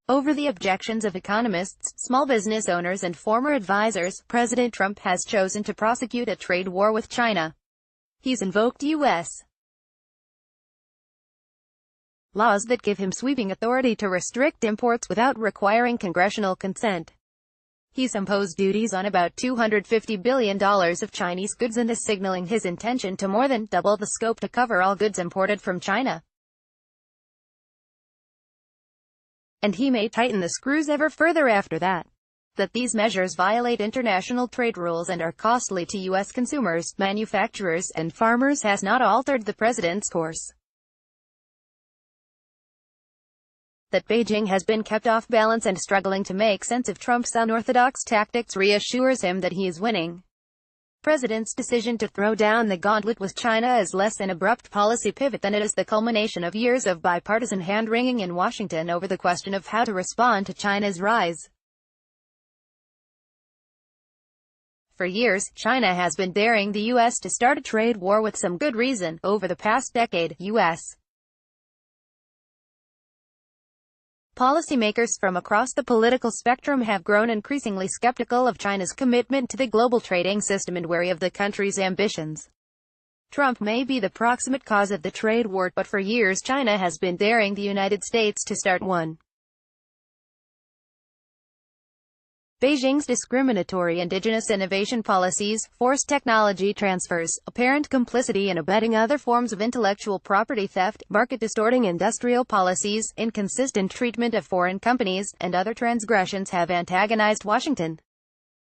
Over the objections of economists, small business owners and former advisors, President Trump has chosen to prosecute a trade war with China. He's invoked U.S. laws that give him sweeping authority to restrict imports without requiring congressional consent. He's imposed duties on about $250 billion of Chinese goods and is signaling his intention to more than double the scope to cover all goods imported from China. And he may tighten the screws ever further after that. That these measures violate international trade rules and are costly to U.S. consumers, manufacturers, and farmers has not altered the president's course. That Beijing has been kept off balance and struggling to make sense of Trump's unorthodox tactics reassures him that he is winning. President's decision to throw down the gauntlet with China is less an abrupt policy pivot than it is the culmination of years of bipartisan hand-wringing in Washington over the question of how to respond to China's rise. For years, China has been daring the U.S. to start a trade war with some good reason. Over the past decade, U.S. policymakers from across the political spectrum have grown increasingly skeptical of China's commitment to the global trading system and wary of the country's ambitions. Trump may be the proximate cause of the trade war, but for years China has been daring the United States to start one. Beijing's discriminatory indigenous innovation policies, forced technology transfers, apparent complicity in abetting other forms of intellectual property theft, market-distorting industrial policies, inconsistent treatment of foreign companies, and other transgressions have antagonized Washington.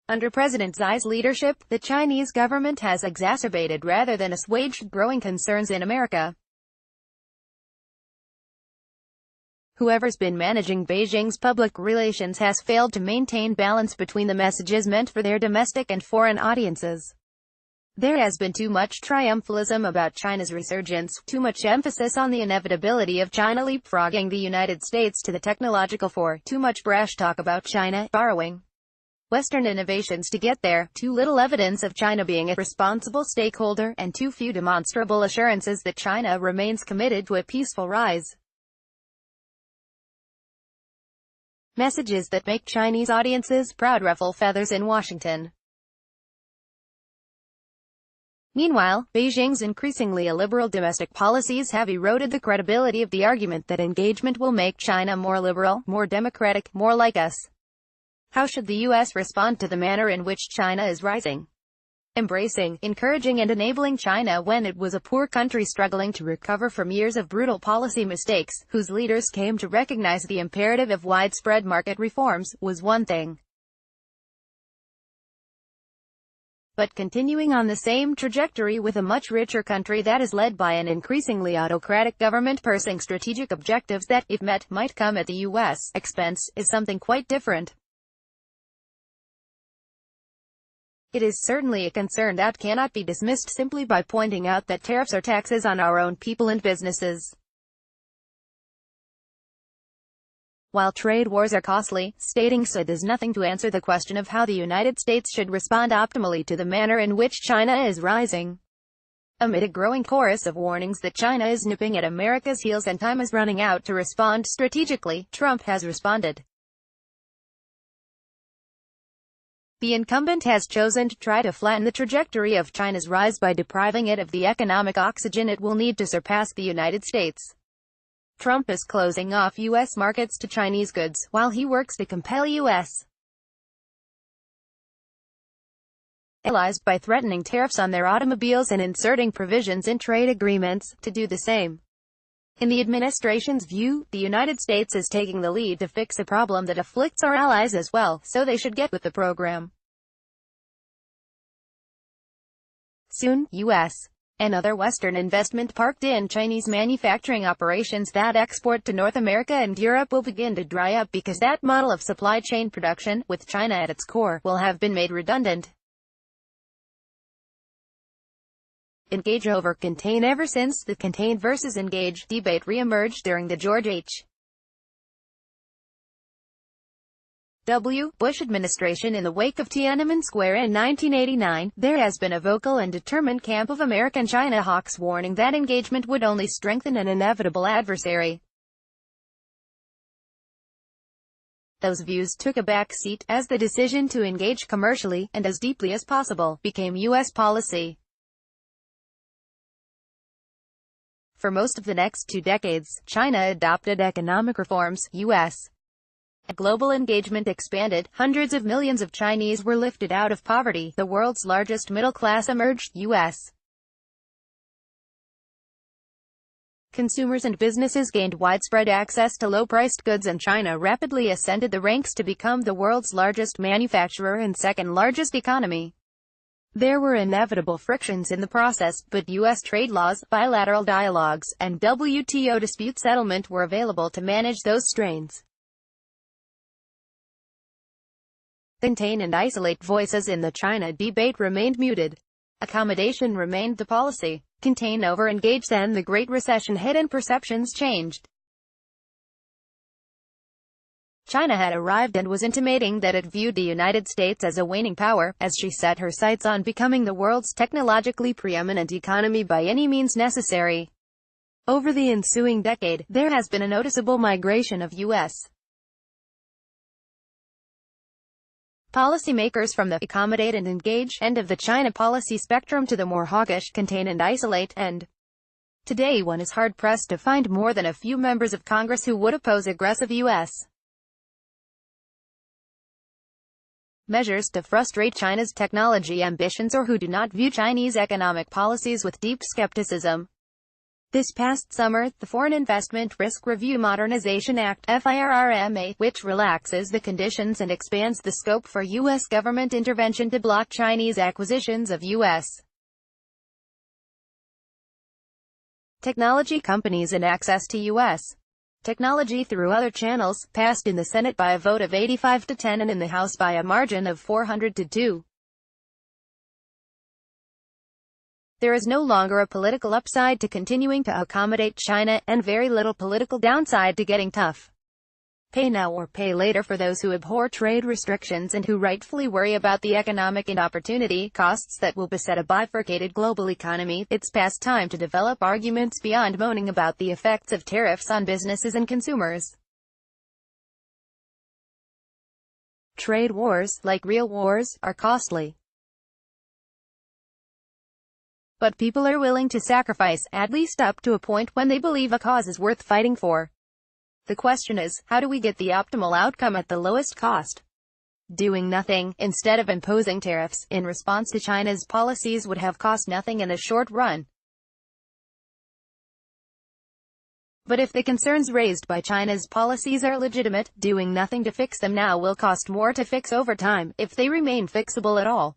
Under President Xi's leadership, the Chinese government has exacerbated rather than assuaged growing concerns in America. Whoever's been managing Beijing's public relations has failed to maintain balance between the messages meant for their domestic and foreign audiences. There has been too much triumphalism about China's resurgence, too much emphasis on the inevitability of China leapfrogging the United States to the technological fore, too much brash talk about China borrowing Western innovations to get there, too little evidence of China being a responsible stakeholder, and too few demonstrable assurances that China remains committed to a peaceful rise. Messages that make Chinese audiences proud ruffle feathers in Washington. Meanwhile, Beijing's increasingly illiberal domestic policies have eroded the credibility of the argument that engagement will make China more liberal, more democratic, more like us. How should the U.S. respond to the manner in which China is rising? Embracing, encouraging and enabling China when it was a poor country struggling to recover from years of brutal policy mistakes, whose leaders came to recognize the imperative of widespread market reforms, was one thing. But continuing on the same trajectory with a much richer country that is led by an increasingly autocratic government pursuing strategic objectives that, if met, might come at the U.S. expense, is something quite different. It is certainly a concern that cannot be dismissed simply by pointing out that tariffs are taxes on our own people and businesses. While trade wars are costly, stating so does nothing to answer the question of how the United States should respond optimally to the manner in which China is rising. Amid a growing chorus of warnings that China is nipping at America's heels and time is running out to respond strategically, Trump has responded. The incumbent has chosen to try to flatten the trajectory of China's rise by depriving it of the economic oxygen it will need to surpass the United States. Trump is closing off U.S. markets to Chinese goods, while he works to compel U.S. allies by threatening tariffs on their automobiles and inserting provisions in trade agreements to do the same. In the administration's view, the United States is taking the lead to fix a problem that afflicts our allies as well, so they should get with the program. Soon, U.S. and other Western investment parked in Chinese manufacturing operations that export to North America and Europe will begin to dry up because that model of supply chain production, with China at its core, will have been made redundant. Engage over contain. Ever since the contain versus engage debate re-emerged during the George H. W. Bush administration. In the wake of Tiananmen Square in 1989, there has been a vocal and determined camp of American China hawks warning that engagement would only strengthen an inevitable adversary. Those views took a back seat, as the decision to engage commercially, and as deeply as possible, became U.S. policy. For most of the next 2 decades, China adopted economic reforms. U.S. global engagement expanded. Hundreds of millions of Chinese were lifted out of poverty. The world's largest middle class emerged. U.S. consumers and businesses gained widespread access to low-priced goods, and China rapidly ascended the ranks to become the world's largest manufacturer and second-largest economy. There were inevitable frictions in the process, but U.S. trade laws, bilateral dialogues, and WTO dispute settlement were available to manage those strains. Contain and isolate voices in the China debate remained muted. Accommodation remained the policy. Contain over engage. Then the Great Recession hit and perceptions changed. China had arrived and was intimating that it viewed the United States as a waning power, as she set her sights on becoming the world's technologically preeminent economy by any means necessary. Over the ensuing decade, there has been a noticeable migration of U.S. policymakers from the accommodate and engage end of the China policy spectrum to the more hawkish contain and isolate end. Today one is hard-pressed to find more than a few members of Congress who would oppose aggressive U.S. measures to frustrate China's technology ambitions, or who do not view Chinese economic policies with deep skepticism. This past summer, the Foreign Investment Risk Review Modernization Act (FIRRMA), which relaxes the conditions and expands the scope for U.S. government intervention to block Chinese acquisitions of U.S. technology companies and access to U.S. technology through other channels, passed in the Senate by a vote of 85 to 10 and in the House by a margin of 400 to 2. There is no longer a political upside to continuing to accommodate China, and very little political downside to getting tough. Pay now or pay later for those who abhor trade restrictions and who rightfully worry about the economic and opportunity costs that will beset a bifurcated global economy. It's past time to develop arguments beyond moaning about the effects of tariffs on businesses and consumers. Trade wars, like real wars, are costly. But people are willing to sacrifice, at least up to a point when they believe a cause is worth fighting for. The question is, how do we get the optimal outcome at the lowest cost? Doing nothing, instead of imposing tariffs, in response to China's policies would have cost nothing in the short run. But if the concerns raised by China's policies are legitimate, doing nothing to fix them now will cost more to fix over time, if they remain fixable at all.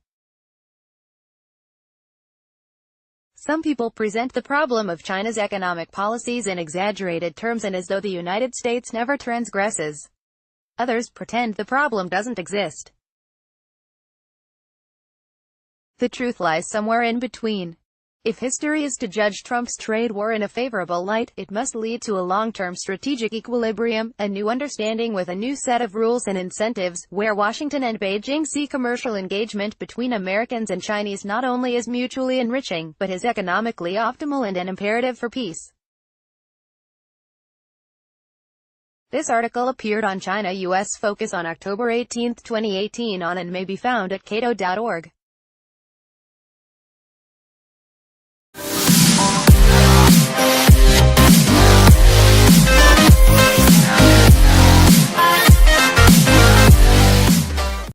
Some people present the problem of China's economic policies in exaggerated terms and as though the United States never transgresses. Others pretend the problem doesn't exist. The truth lies somewhere in between. If history is to judge Trump's trade war in a favorable light, it must lead to a long-term strategic equilibrium, a new understanding with a new set of rules and incentives, where Washington and Beijing see commercial engagement between Americans and Chinese not only as mutually enriching, but as economically optimal and an imperative for peace. This article appeared on China-US Focus on October 18, 2018 on and may be found at cato.org.